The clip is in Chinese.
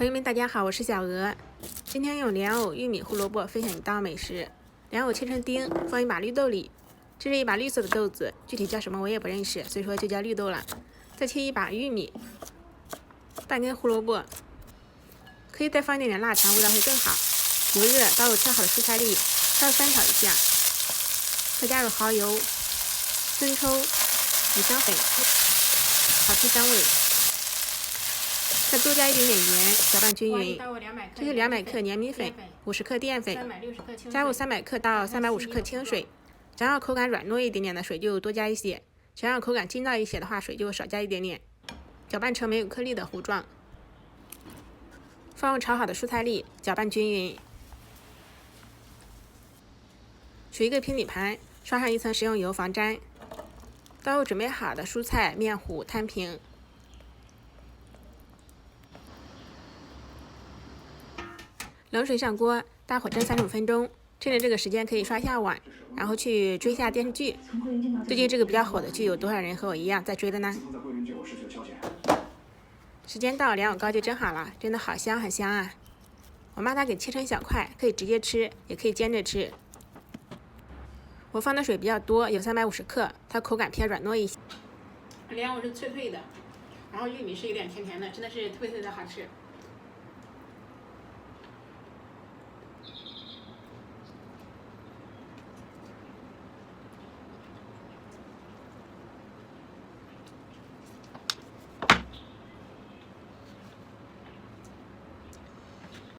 朋友们，大家好，我是小鹅。今天用莲藕、玉米、胡萝卜分享一道美食。莲藕切成丁，放一把绿豆里。这是一把绿色的豆子，具体叫什么我也不认识，所以说就叫绿豆了。再切一把玉米，半根胡萝卜，可以再放一点点腊肠，味道会更好。油热，倒入切好的蔬菜粒，稍微翻炒一下，再加入蚝油、生抽、五香粉，好出香味。再多加一点点盐，搅拌均匀。这是200克粘米粉，50克淀粉，加入300克到350克清水。想要口感软糯一点点的水就多加一些，想要口感筋道一些的话，水就少加一点点。搅拌成没有颗粒的糊状。放入炒好的蔬菜粒，搅拌均匀。取一个平底盘，刷上一层食用油防粘。倒入准备好的蔬菜、面糊，摊平。冷水上锅，大火蒸35分钟。趁着这个时间可以刷下碗，然后去追下电视剧。最近这个比较火的剧，有多少人和我一样在追的呢？时间到，莲藕糕就蒸好了，真的好香，很香啊！我妈她给切成小块，可以直接吃，也可以煎着吃。我放的水比较多，有350克，它口感偏软糯一些。莲藕是脆脆的，然后玉米是有点甜甜的，真的是特别特别的好吃。